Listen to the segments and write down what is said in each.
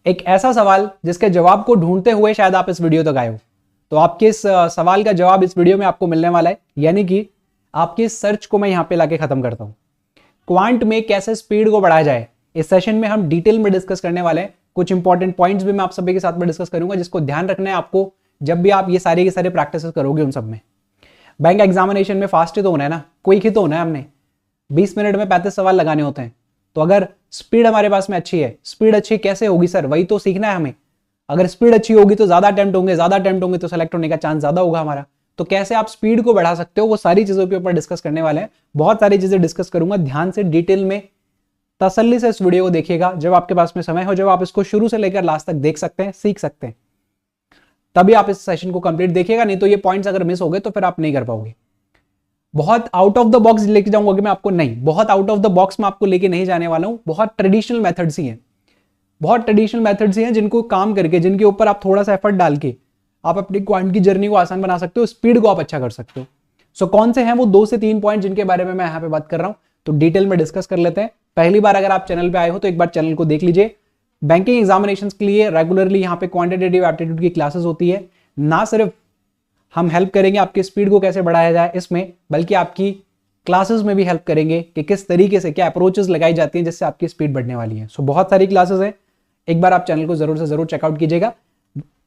एक ऐसा सवाल जिसके जवाब को ढूंढते हुए शायद आप इस वीडियो तक आए हो। तो आपके इस सवाल का जवाब इस वीडियो में आपको मिलने वाला है, यानी कि आपकी सर्च को मैं यहां पे लाके खत्म करता हूं। क्वांट में कैसे स्पीड को बढ़ाया जाए, इस सेशन में हम डिटेल में डिस्कस करने वाले हैं। कुछ इंपॉर्टेंट पॉइंट्स भी मैं आप सभी के साथ में डिस्कस करूंगा, जिसको ध्यान रखना है आपको जब भी आप ये सारे के सारे प्रैक्टिस करोगे। उन सब में बैंक एग्जामिनेशन में फास्ट ही तो होना है ना, क्विक ही तो होना है। हमने 20 मिनट में 35 सवाल लगाने होते हैं। तो अगर स्पीड हमारे पास में अच्छी है, स्पीड अच्छी कैसे होगी सर, वही तो सीखना है हमें। अगर स्पीड अच्छी होगी तो ज्यादा अटेम्प्ट होंगे, ज्यादा अटेम्प्ट होंगे तो सेलेक्ट होने का चांस ज्यादा होगा हमारा। तो कैसे आप स्पीड को बढ़ा सकते हो, वो सारी चीजों के ऊपर डिस्कस करने वाले हैं। बहुत सारी चीजें डिस्कस करूंगा, ध्यान से डिटेल में तसल्ली से इस वीडियो को देखिएगा। जब आपके पास में समय हो, जब आप इसको शुरू से लेकर लास्ट तक देख सकते हैं, सीख सकते हैं, तभी आप इस सेशन को कंप्लीट देखिएगा। नहीं तो ये पॉइंट्स अगर मिस हो गए तो फिर आप नहीं कर पाओगे। बहुत आउट ऑफ द बॉक्स लेके जाऊंगा कि मैं आपको, नहीं, बहुत आउट ऑफ द बॉक्स में आपको लेके नहीं जाने वाला हूं। बहुत ट्रेडिशनल मेथड्स ही हैं, बहुत ट्रेडिशनल मेथड्स ही हैं जिनको काम करके, जिनके ऊपर आप थोड़ा सा एफर्ट डाल के आप अपनी क्वांट की जर्नी को आसान बना सकते हो, स्पीड को आप अच्छा कर सकते हो। सो कौन से हैं वो 2 से 3 पॉइंट जिनके बारे में मैं यहाँ पे बात कर रहा हूं, तो डिटेल में डिस्कस कर लेते हैं। पहली बार अगर आप चैनल पे आए हो तो एक बार चैनल को देख लीजिए। बैंकिंग एग्जामिनेशंस के लिए रेगुलरली यहाँ पे क्वांटिटेटिव एप्टीट्यूड की क्लासेस होती है। ना सिर्फ हम हेल्प करेंगे आपकी स्पीड को कैसे बढ़ाया जाए इसमें, बल्कि आपकी क्लासेस में भी हेल्प करेंगे कि किस तरीके से क्या अप्रोचेस लगाई जाती हैं जिससे आपकी स्पीड बढ़ने वाली है। सो बहुत सारी क्लासेस हैं, एक बार आप चैनल को जरूर से जरूर चेकआउट कीजिएगा।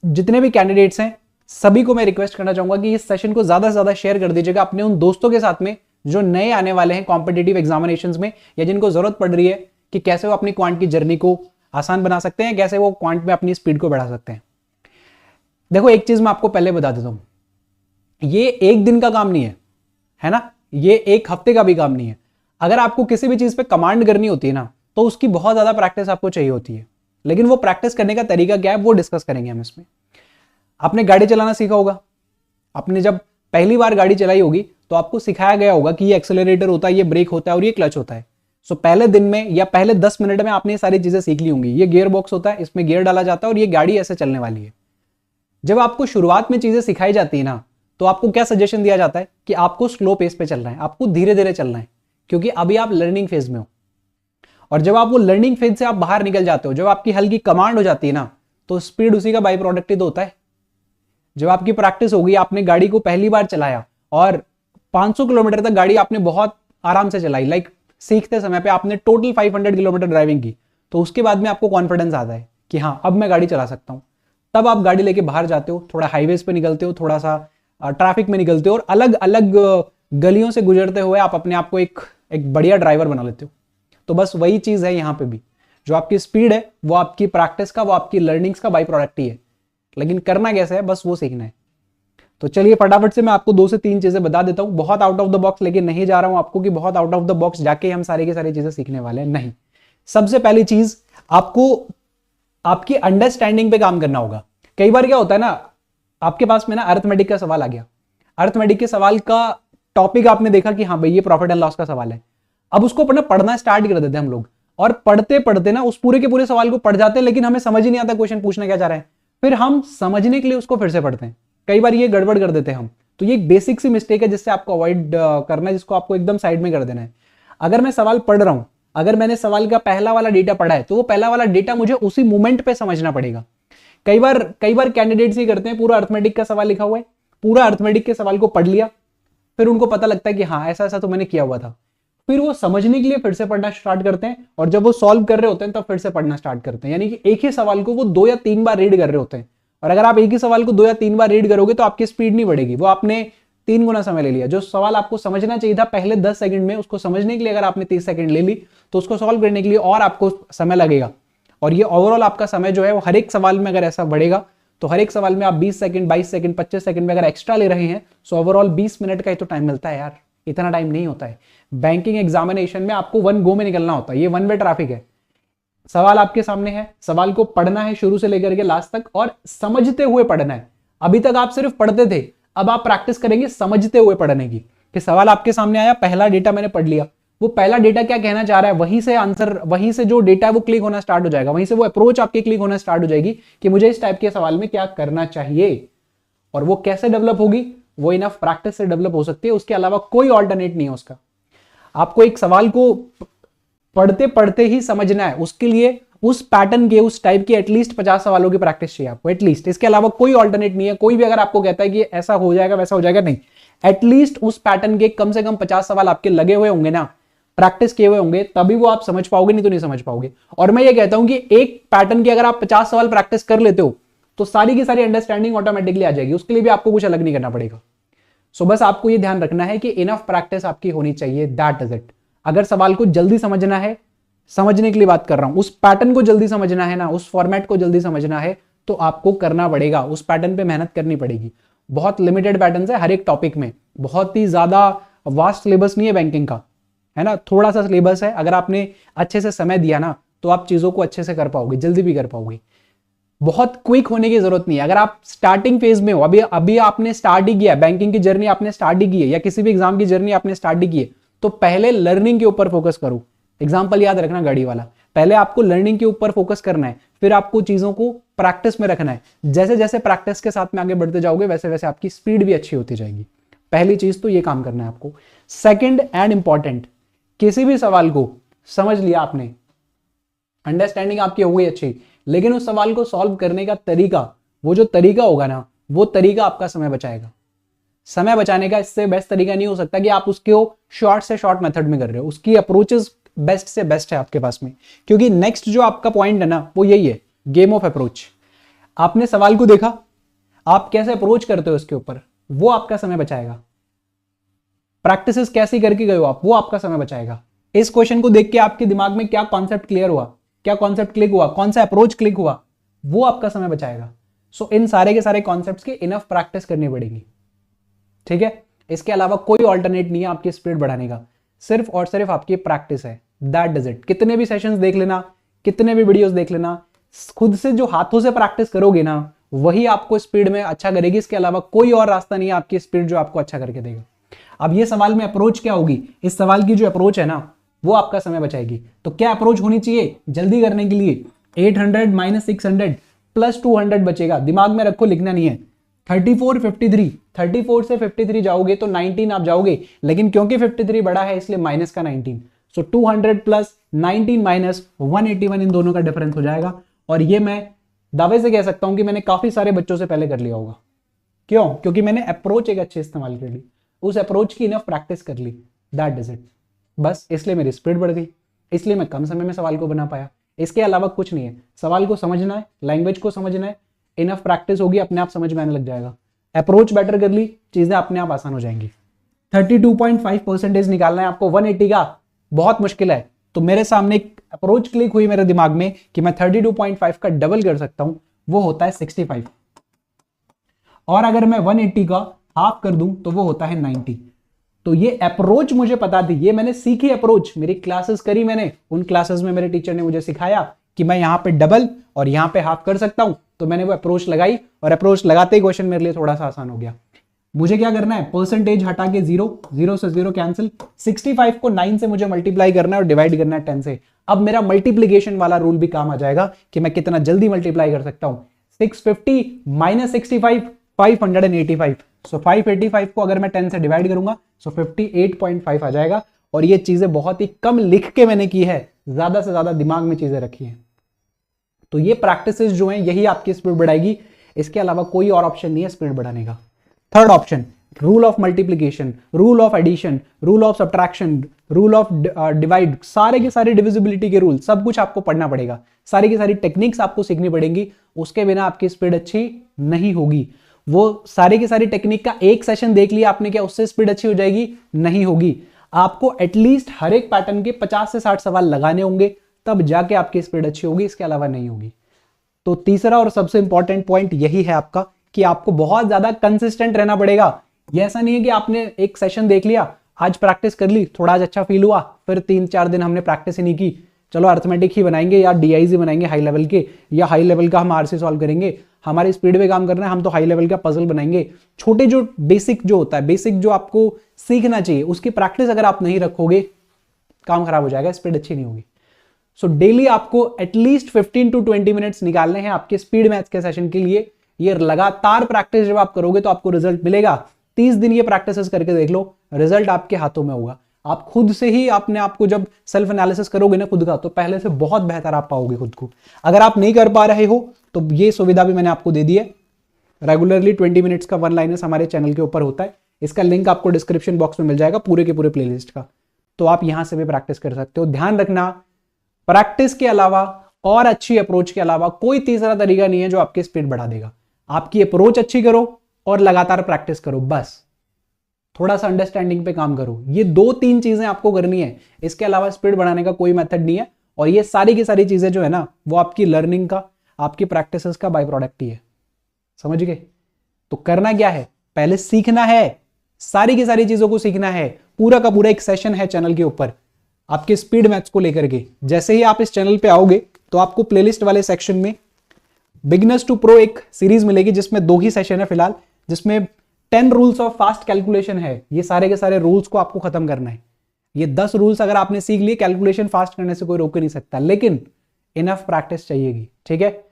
जितने भी कैंडिडेट्स हैं सभी को मैं रिक्वेस्ट करना चाहूंगा कि इस सेशन को ज्यादा से ज्यादा शेयर कर दीजिएगा अपने उन दोस्तों के साथ में जो नए आने वाले हैं कॉम्पिटिटिव एग्जामिनेशंस में, या जिनको जरूरत पड़ रही है कि कैसे वो अपनी क्वांट की जर्नी को आसान बना सकते हैं, कैसे वो क्वांट में अपनी स्पीड को बढ़ा सकते हैं। देखो एक चीज मैं आपको पहले बता देता हूं, ये एक दिन का काम नहीं है ना, ये एक हफ्ते का भी काम नहीं है। अगर आपको किसी भी चीज पे कमांड करनी होती है ना, तो उसकी बहुत ज्यादा प्रैक्टिस आपको चाहिए होती है। लेकिन वो प्रैक्टिस करने का तरीका क्या है वो डिस्कस करेंगे हम इसमें। आपने गाड़ी चलाना सीखा होगा, आपने जब पहली बार गाड़ी चलाई होगी तो आपको सिखाया गया होगा कि ये एक्सेलरेटर होता है, ये ब्रेक होता है और ये क्लच होता है। सो पहले दिन में या पहले 10 मिनट में आपने ये सारी चीजें सीख ली होंगी। ये गियर बॉक्स होता है, इसमें गियर डाला जाता है और ये गाड़ी ऐसे चलने वाली है। जब आपको शुरुआत में चीजें सिखाई जाती है ना, तो आपको क्या सजेशन दिया जाता है कि आपको स्लो पेस पे चलना है, आपको धीरे धीरे चलना है, क्योंकि अभी आप लर्निंग फेज में हो। और जब आप वो लर्निंग फेज से आप बाहर निकल जाते हो, जब आपकी हल्की कमांड हो जाती है ना, तो स्पीड उसी का बाई प्रोडक्ट ही तो होता है। जब आपकी प्रैक्टिस होगी, आपने गाड़ी को पहली बार चलाया और 500 किलोमीटर तक गाड़ी आपने बहुत आराम से चलाई, लाइक सीखते समय पे आपने टोटल 500 किलोमीटर ड्राइविंग की, तो उसके बाद में आपको कॉन्फिडेंस आता है कि हाँ अब मैं गाड़ी चला सकता हूं। तब आप गाड़ी लेके बाहर जाते हो, थोड़ा हाईवेज पे निकलते हो, थोड़ा सा ट्रैफिक में निकलते हो और अलग अलग गलियों से गुजरते हुए आप अपने आप को एक बढ़िया ड्राइवर बना लेते हो। तो बस वही चीज है यहाँ पे भी, जो आपकी स्पीड है वो आपकी प्रैक्टिस का, वो आपकी लर्निंग्स का बाई प्रोडक्ट ही है। लेकिन करना कैसे है, बस वो सीखना है। तो चलिए फटाफट से मैं आपको 2 से 3 चीजें बता देता हूं। बहुत आउट ऑफ द बॉक्स लेके नहीं जा रहा हूं आपको कि बहुत आउट ऑफ द बॉक्स जाके हम सारी की सारी चीजें सीखने वाले हैं, नहीं। सबसे पहली चीज, आपको आपकी अंडरस्टैंडिंग पे काम करना होगा। कई बार क्या होता है ना, आपके पास में ना अरिथमेटिक का सवाल आ गया, अरिथमेटिक के सवाल का टॉपिक आपने देखा कि हाँ भाई ये प्रॉफिट एंड लॉस का सवाल है। अब उसको पढ़ना स्टार्ट कर देते हैं हम लोग, और पढ़ते पढ़ते ना उस पूरे के पूरे सवाल को पढ़ जाते हैं, लेकिन हमें समझ ही नहीं आता क्वेश्चन पूछना क्या चाह रहा है। फिर हम समझने के लिए उसको फिर से पढ़ते हैं, कई बार ये गड़बड़ कर देते हैं हम। तो ये एक बेसिक सी मिस्टेक है जिससे आपको अवॉइड करना है, जिसको आपको एकदम साइड में कर देना है। अगर मैं सवाल पढ़ रहा हूं, अगर मैंने सवाल का पहला वाला डेटा पढ़ा है, तो वो पहला वाला डेटा मुझे उसी मोमेंट पे समझना पड़ेगा। कई बार कैंडिडेट्स ही करते हैं, पूरा अरिथमेटिक का सवाल लिखा हुआ है, पूरा अरिथमेटिक के सवाल को पढ़ लिया, फिर उनको पता लगता है कि हाँ ऐसा ऐसा तो मैंने किया हुआ था। फिर वो समझने के लिए फिर से पढ़ना स्टार्ट करते हैं, और जब वो सॉल्व कर रहे होते हैं तब फिर से पढ़ना स्टार्ट करते हैं। यानी कि एक ही सवाल को वो 2 या 3 बार रीड कर रहे होते हैं। और अगर आप एक ही सवाल को 2 या 3 बार रीड करोगे तो आपकी स्पीड नहीं बढ़ेगी, वो आपने 3 गुना समय ले लिया। जो सवाल आपको समझना चाहिए था पहले 10 सेकंड में, उसको समझने के लिए अगर आपने 30 सेकंड ले ली, तो उसको सॉल्व करने के लिए और आपको समय लगेगा। और ये ओवरऑल आपका समय जो है वो हर एक सवाल में अगर ऐसा बढ़ेगा, तो हर एक सवाल में आप 20 सेकंड, 22 सेकंड, 25 सेकंड में अगर एक्स्ट्रा ले रहे हैं, सो ओवरऑल 20 मिनट का ही तो टाइम मिलता है यार, इतना टाइम नहीं होता है। बैंकिंग एग्जामिनेशन में आपको 1 गो में निकलना होता है, ये 1 वे ट्रैफिक है। सवाल आपके सामने है, सवाल को पढ़ना है शुरू से लेकर के लास्ट तक, और समझते हुए पढ़ना है। अभी तक आप सिर्फ पढ़ते थे, अब आप प्रैक्टिस करेंगे समझते हुए पढ़ने की, कि सवाल आपके सामने आया, पहला डेटा मैंने पढ़ लिया, वो पहला डेटा क्या कहना चाह रहा है, वहीं से आंसर, वहीं से जो डेटा है वो क्लिक होना स्टार्ट हो जाएगा, वहीं से वो अप्रोच आपकी क्लिक होना स्टार्ट हो जाएगी कि मुझे इस टाइप के सवाल में क्या करना चाहिए। और वो कैसे डेवलप होगी, वो इनफ प्रैक्टिस से डेवलप हो सकती है, उसके अलावा कोई ऑल्टरनेट नहीं है उसका। आपको एक सवाल को पढ़ते पढ़ते ही समझना है, उसके लिए उस पैटर्न के, उस टाइप के एटलीस्ट 50 सवालों की प्रैक्टिस चाहिए आपको, एटलीस्ट। इसके अलावा कोई ऑल्टरनेट नहीं है। कोई भी अगर आपको कहता है कि ऐसा हो जाएगा वैसा हो जाएगा, नहीं, एटलीस्ट उस पैटर्न के कम से कम 50 सवाल आपके लगे हुए होंगे ना, प्रैक्टिस किए हुए होंगे, तभी वो आप समझ पाओगे, नहीं तो नहीं समझ पाओगे। और मैं ये कहता हूं कि एक पैटर्न की अगर आप 50 सवाल प्रैक्टिस कर लेते हो तो सारी की सारी अंडरस्टैंडिंग ऑटोमेटिकली आ जाएगी। उसके लिए भी आपको कुछ अलग नहीं करना पड़ेगा। सो बस आपको ये ध्यान रखना है कि इनफ प्रैक्टिस आपकी होनी चाहिए, दैट इज इट। अगर सवाल को जल्दी समझना है, समझने के लिए बात कर रहा हूं, उस पैटर्न को जल्दी समझना है ना, उस फॉर्मेट को जल्दी समझना है, तो आपको करना पड़ेगा, उस पैटर्न पे मेहनत करनी पड़ेगी। बहुत लिमिटेड पैटर्न है हर एक टॉपिक में, बहुत ही ज्यादा वास्ट सिलेबस नहीं है बैंकिंग का, है ना, थोड़ा सा सिलेबस है। अगर आपने अच्छे से समय दिया ना तो आप चीजों को अच्छे से कर पाओगे, जल्दी भी कर पाओगे। बहुत क्विक होने की जरूरत नहीं है। अगर आप स्टार्टिंग फेज में हो, अभी आपने स्टार्ट ही किया, बैंकिंग की जर्नी आपने स्टार्ट ही की है, या किसी भी एग्जाम की जर्नी आपने स्टार्ट ही की है, तो पहले लर्निंग के ऊपर फोकस करो। एग्जाम्पल याद रखना गाड़ी वाला, पहले आपको लर्निंग के ऊपर फोकस करना है, फिर आपको चीजों को प्रैक्टिस में रखना है। जैसे जैसे प्रैक्टिस के साथ में आगे बढ़ते जाओगे वैसे वैसे आपकी स्पीड भी अच्छी होती जाएगी। पहली चीज तो ये काम करना है आपको। सेकंड एंड इंपॉर्टेंट, किसी भी सवाल को समझ लिया आपने, अंडरस्टैंडिंग आपकी हो गई अच्छी, लेकिन उस सवाल को सॉल्व करने का तरीका, वो जो तरीका होगा ना, वो तरीका आपका समय बचाएगा। समय बचाने का इससे बेस्ट तरीका नहीं हो सकता कि आप उसको शॉर्ट से शॉर्ट मेथड में कर रहे हो। उसकी अप्रोचेस बेस्ट से बेस्ट है आपके पास में, क्योंकि नेक्स्ट जो आपका पॉइंट है ना, वो यही है, गेम ऑफ अप्रोच। आपने सवाल को देखा, आप कैसे अप्रोच करते हो इसके ऊपर, वो आपका समय बचाएगा। प्रैक्टिसेस कैसी करके गए हो आप, वो आपका समय बचाएगा। इस क्वेश्चन को देख के आपके दिमाग में क्या कॉन्सेप्ट क्लियर हुआ, क्या कॉन्सेप्ट क्लिक हुआ, कौन सा अप्रोच क्लिक हुआ, वो आपका समय बचाएगा। सो इन सारे के सारे कॉन्सेप्ट्स की इनफ प्रैक्टिस करनी पड़ेगी, ठीक है। इसके अलावा कोई ऑल्टरनेट नहीं है आपकी स्पीड बढ़ाने का, सिर्फ और सिर्फ आपकी प्रैक्टिस है, दैट इज इट। कितने भी सेशंस देख लेना, कितने भी वीडियोस देख लेना, खुद से जो हाथों से प्रैक्टिस करोगे ना, वही आपको स्पीड में अच्छा करेगी। इसके अलावा कोई और रास्ता नहीं है आपकी स्पीड जो आपको अच्छा करके देगा। अब ये सवाल में अप्रोच क्या होगी, इस सवाल की जो अप्रोच है ना, वो आपका समय बचाएगी। तो क्या अप्रोच होनी चाहिए जल्दी करने के लिए, 800 माइनस 600 प्लस 200 बचेगा। दिमाग में रखो, लिखना नहीं है। 34 53, 34 से 53 जाओगे तो 19 आप जाओगे, लेकिन क्योंकि 53 बड़ा है इसलिए माइनस का 19। सो 200 प्लस 19 माइनस 181, इन दोनों का डिफरेंस हो जाएगा। और ये मैं दावे से कह सकता हूं कि मैंने काफी सारे बच्चों से पहले कर लिया होगा। क्यों? क्योंकि मैंने अप्रोच एक अच्छे इस्तेमाल कर ली, उस अप्रोच की इनफ प्रैक्टिस कर ली, दैट इज इट। बस इसलिए मेरी स्पीड बढ़ गई, इसलिए मैं कम समय में सवाल को बना पाया। इसके अलावा कुछ नहीं है। सवाल को समझना है, लैंग्वेज को समझना है, इनफ प्रैक्टिस होगी, अपने आप समझ में आने लग जाएगा। अप्रोच बेटर कर ली, चीजें अपने आप आसान हो जाएंगी। 32.5% निकालना है आपको 180 का, बहुत मुश्किल है। तो मेरे सामने एक अप्रोच क्लिक हुई मेरे दिमाग में कि मैं 32.5 का डबल कर सकता हूं, वो होता है 65। और अगर मैं 180 का हाफ कर दूं तो वो होता है 90। तो ये अप्रोच मुझे पता थी, ये मैंने सीखी अप्रोच, मेरी क्लासेस करी मैंने, उन क्लासेस में मेरे टीचर ने मुझे सिखाया कि मैं यहां पे डबल और यहां पे हाफ कर सकता हूं। तो मैंने वो अप्रोच लगाई, और अप्रोच लगाते ही क्वेश्चन मेरे लिए थोड़ा सा आसान हो गया। मुझे क्या करना है, परसेंटेज हटा के 0, 0 से 0 कैंसिल, 65 को 9 से मुझे मल्टीप्लाई करना है और डिवाइड करना है 10 से। अब मेरा मल्टीप्लीकेशन वाला रूल भी काम आ जाएगा कि मैं कितना जल्दी मल्टीप्लाई कर सकता हूं। 650 माइनस 65, 585। सो 585 को अगर मैं 10 से डिवाइड करूंगा सो 58.5 आ जाएगा। और ये चीजें बहुत ही कम लिख के मैंने की है, ज्यादा से ज्यादा दिमाग में चीजें रखी हैं। तो ये प्रैक्टिसेस जो हैं यही आपकी स्पीड बढ़ाएगी, इसके अलावा कोई और ऑप्शन नहीं है स्पीड बढ़ाने का। Third option, rule of multiplication, rule of addition, rule of subtraction, rule of divide, सारे के सारे डिविजिबिलिटी के रूल, सब कुछ आपको पढ़ना पड़ेगा, सारी की सारी टेक्निक्स आपको सीखनी पड़ेंगी। उसके बिना आपकी स्पीड अच्छी नहीं होगी। वो सारी की सारी टेक्निक का एक सेशन देख लिया आपने, क्या उससे स्पीड अच्छी हो जाएगी? नहीं होगी। आपको एटलीस्ट हर एक पैटर्न के 50 से 60 सवाल लगाने होंगे, तब जाके आपकी स्पीड अच्छी होगी, इसके अलावा नहीं होगी। तो तीसरा और सबसे इंपॉर्टेंट पॉइंट यही है आपका कि आपको बहुत ज्यादा कंसिस्टेंट रहना पड़ेगा। ये ऐसा नहीं है कि आपने एक सेशन देख लिया, आज प्रैक्टिस कर ली, थोड़ा आज अच्छा फील हुआ, फिर 3-4 दिन हमने प्रैक्टिस ही नहीं की, चलो अर्थमेटिक ही बनाएंगे या डीआईजी बनाएंगे हाई लेवल के, या हाई लेवल का हम आरसी सॉल्व करेंगे, हमारी स्पीड पे काम करना है, हम तो हाई लेवल का पजल बनाएंगे। छोटे जो बेसिक जो होता है, बेसिक जो आपको सीखना चाहिए, उसकी प्रैक्टिस अगर आप नहीं रखोगे, काम खराब हो जाएगा, स्पीड अच्छी नहीं होगी। सो डेली आपको एटलीस्ट 15 to 20 मिनट्स निकालने हैं आपके स्पीड मैथ्स के सेशन के लिए। ये लगातार प्रैक्टिस जब आप करोगे तो आपको रिजल्ट मिलेगा। 30 दिन ये प्रैक्टिस करके देख लो, रिजल्ट आपके हाथों में होगा। आप खुद से ही अपने आप को जब सेल्फ एनालिसिस करोगे ना खुद का, तो पहले से बहुत बेहतर आप पाओगे खुद को। अगर आप नहीं कर पा रहे हो तो ये सुविधा भी मैंने आपको दे दी है। रेगुलरली 20 मिनट्स का वन लाइनर्स हमारे चैनल के ऊपर होता है, इसका लिंक आपको डिस्क्रिप्शन बॉक्स में मिल जाएगा पूरे के पूरे प्लेलिस्ट का, तो आप यहां से भी प्रैक्टिस कर सकते हो। ध्यान रखना, प्रैक्टिस के अलावा और अच्छी अप्रोच के अलावा कोई तीसरा तरीका नहीं है जो आपकी स्पीड बढ़ा देगा। आपकी अप्रोच अच्छी करो और लगातार प्रैक्टिस करो, बस थोड़ा सा अंडरस्टैंडिंग पे काम करो। ये 2-3 चीजें आपको करनी है, इसके अलावा स्पीड बढ़ाने का कोई मेथड नहीं है। और ये सारी की सारी चीजें जो है ना, वो आपकी लर्निंग का, आपकी प्रैक्टिसेस का बाय प्रोडक्ट ही है। समझ गए? तो करना क्या है, पहले सीखना है, सारी की सारी चीजों को सीखना है। पूरा का पूरा एक सेशन है चैनल के ऊपर आपके स्पीड मैथ्स को लेकर के। जैसे ही आप इस चैनल पे आओगे तो आपको प्लेलिस्ट वाले सेक्शन में बिगिनर्स टू प्रो एक सीरीज मिलेगी, जिसमें 2 ही सेशन है फिलहाल, जिसमें 10 रूल्स ऑफ फास्ट कैलकुलेशन है। ये सारे के सारे रूल्स को आपको खत्म करना है। ये 10 रूल्स अगर आपने सीख लिए, कैलकुलेशन फास्ट करने से कोई रोक नहीं सकता, लेकिन इनफ प्रैक्टिस चाहिएगी। ठीक है?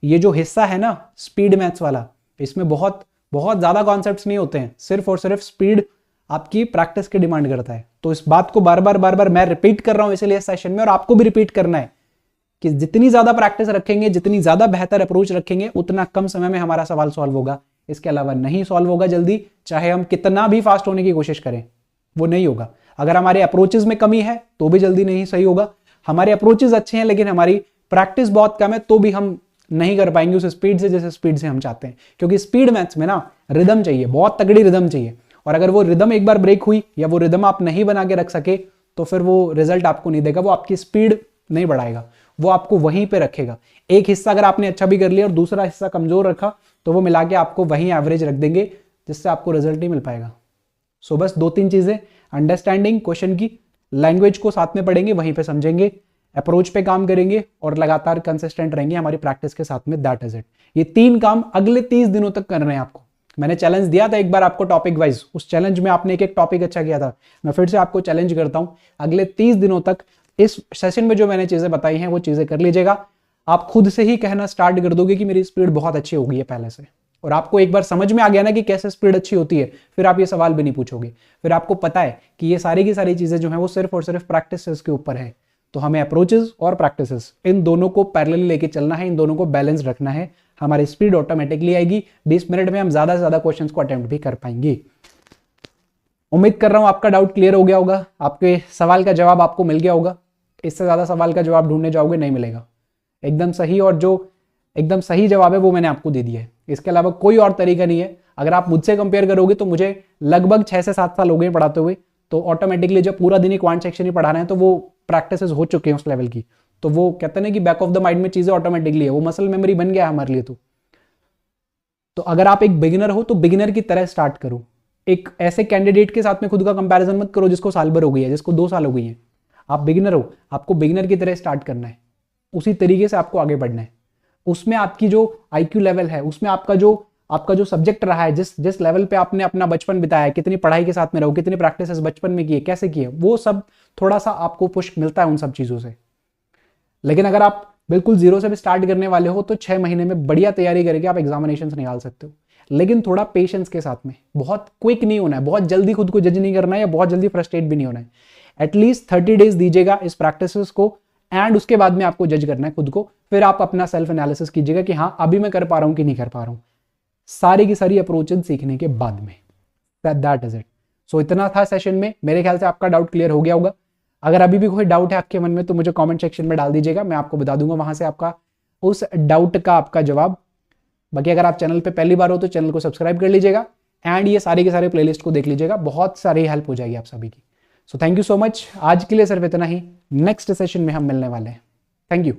ये जो हिस्सा है ना स्पीड मैथ्स वाला, इसमें बहुत बहुत ज्यादा कॉन्सेप्ट्स नहीं होते हैं, सिर्फ और सिर्फ स्पीड आपकी प्रैक्टिस की डिमांड करता है। तो इस बात को बार बार मैं रिपीट कर रहा हूं इसलिए इस सेशन में, और आपको भी रिपीट करना है कि जितनी ज्यादा प्रैक्टिस रखेंगे, जितनी ज्यादा बेहतर अप्रोच रखेंगे, उतना कम समय में हमारा सवाल सॉल्व होगा। इसके अलावा नहीं सॉल्व होगा जल्दी, चाहे हम कितना भी फास्ट होने की कोशिश करें, वो नहीं होगा। अगर हमारे अप्रोचेस में कमी है तो भी जल्दी नहीं सही होगा। हमारे अप्रोचेस अच्छे हैं लेकिन हमारी प्रैक्टिस बहुत कम है, तो भी हम नहीं कर पाएंगे उस स्पीड से जैसे स्पीड से हम चाहते हैं। क्योंकि स्पीड मैथ्स में ना रिदम चाहिए, बहुत तगड़ी रिदम चाहिए, और अगर वो रिदम एक बार ब्रेक हुई या वो रिदम आप नहीं बना के रख सके तो फिर वो रिजल्ट आपको नहीं देगा, वो आपकी स्पीड नहीं बढ़ाएगा, वो आपको वहीं पे रखेगा। एक हिस्सा अगर आपने अच्छा भी कर लिया और दूसरा हिस्सा कमजोर रखा तो वो मिला के आपको वहीं एवरेज रख देंगे, जिससे आपको रिजल्ट नहीं मिल पाएगा। सो बस 2-3 चीजें, अंडरस्टैंडिंग क्वेश्चन की, लैंग्वेज को साथ में पढ़ेंगे, वहीं पे समझेंगे, अप्रोच पे काम करेंगे और लगातार कंसिस्टेंट रहेंगे हमारी प्रैक्टिस के साथ में। That is it. ये 3 काम अगले 30 दिनों तक करने हैं आपको। मैंने चैलेंज दिया था एक बार आपको टॉपिक वाइज, उस चैलेंज में आपने एक टॉपिक अच्छा किया था। मैं फिर से आपको चैलेंज करता हूं, अगले 30 दिनों तक इस सेशन में जो मैंने चीजें बताई हैं वो चीजें कर लीजिएगा। आप खुद से ही कहना स्टार्ट कर दोगे कि मेरी स्पीड बहुत अच्छी हो गई है पहले से, और आपको एक बार समझ में आ गया ना कि कैसे स्पीड अच्छी होती है, फिर आप ये सवाल भी नहीं पूछोगे। फिर आपको पता है कि ये सारी की सारी चीजें जो है वो सिर्फ और सिर्फ प्रैक्टिसेस के ऊपर है। तो हमें अप्रोचेस और प्रैक्टिसेस इन दोनों को पैरेलल लेके चलना है, इन दोनों को बैलेंस रखना है, हमारी स्पीड ऑटोमेटिकली आएगी। 20 मिनट में हम ज्यादा से ज्यादा क्वेश्चंस को अटेम्प्ट भी कर पाएंगे। उम्मीद कर रहा हूं आपका डाउट क्लियर हो गया होगा, आपके सवाल का जवाब आपको मिल गया होगा। इससे ज्यादा सवाल का जवाब ढूंढने जाओगे नहीं मिलेगा, एकदम सही, और जो एकदम सही जवाब है वो मैंने आपको दे दिया है। इसके अलावा कोई और तरीका नहीं है। अगर आप मुझसे कंपेयर करोगे तो मुझे लगभग 6 से 7 साल हो गए पढ़ाते हुए, तो ऑटोमेटिकली जब पूरा दिन ही क्वांट सेक्शन ही पढ़ा रहे हैं तो वो प्रैक्टिसेस हो चुके हैं उस लेवल की, तो वो कहते हैं कि बैक ऑफ द माइंड में चीजें ऑटोमेटिकली है, वो मसल मेमोरी बन गया हमारे लिए। तो अगर आप एक बिगिनर हो तो बिगिनर की तरह स्टार्ट करो। एक ऐसे कैंडिडेट के साथ में खुद का कंपैरिजन मत करो जिसको साल भर हो गई है, जिसको 2 साल हो गई है। आप बिगिनर हो, आपको बिगिनर की तरह स्टार्ट करना है, उसी तरीके से आपको आगे बढ़ना है। उसमें आपकी जो IQ लेवल है, उसमें आपका जो सब्जेक्ट रहा है, जिस लेवल पे आपने अपना बचपन बिताया है, कितनी पढ़ाई के साथ में रहो, कितनी प्रैक्टिस बचपन में किए, कैसे किए, वो सब थोड़ा सा आपको पुश मिलता है उन सब चीजों से। लेकिन अगर आप बिल्कुल जीरो से भी स्टार्ट करने वाले हो तो 6 महीने में बढ़िया तैयारी करके आप एग्जामिनेशंस निकाल सकते हो, लेकिन थोड़ा पेशेंस के साथ में। बहुत क्विक नहीं होना है, बहुत जल्दी खुद को जज नहीं करना है, या बहुत जल्दी फ्रस्ट्रेट भी नहीं होना है। एटलीस्ट 30 डेज दीजिएगा इस प्रैक्टिस को, एंड उसके बाद में आपको जज करना है खुद को। फिर आप अपना सेल्फ एनालिसिस कीजिएगा कि हाँ अभी मैं कर पा रहा हूं कि नहीं कर पा रहा हूं, सारी की सारी अप्रोचेस सीखने के बाद में। That is it. सो इतना था सेशन में। मेरे ख्याल से आपका डाउट क्लियर हो गया होगा। अगर अभी भी कोई डाउट है आपके मन में तो मुझे कमेंट सेक्शन में डाल दीजिएगा, मैं आपको बता दूंगा वहां से आपका उस डाउट का आपका जवाब। बाकी अगर आप चैनल पे पहली बार हो तो चैनल को सब्सक्राइब कर लीजिएगा, एंड ये सारे के सारे प्लेलिस्ट को देख लीजिएगा, बहुत सारी हेल्प हो जाएगी आप सभी की। So thank you so much. आज के लिए सिर्फ इतना ही, नेक्स्ट सेशन में हम मिलने वाले हैं। Thank you.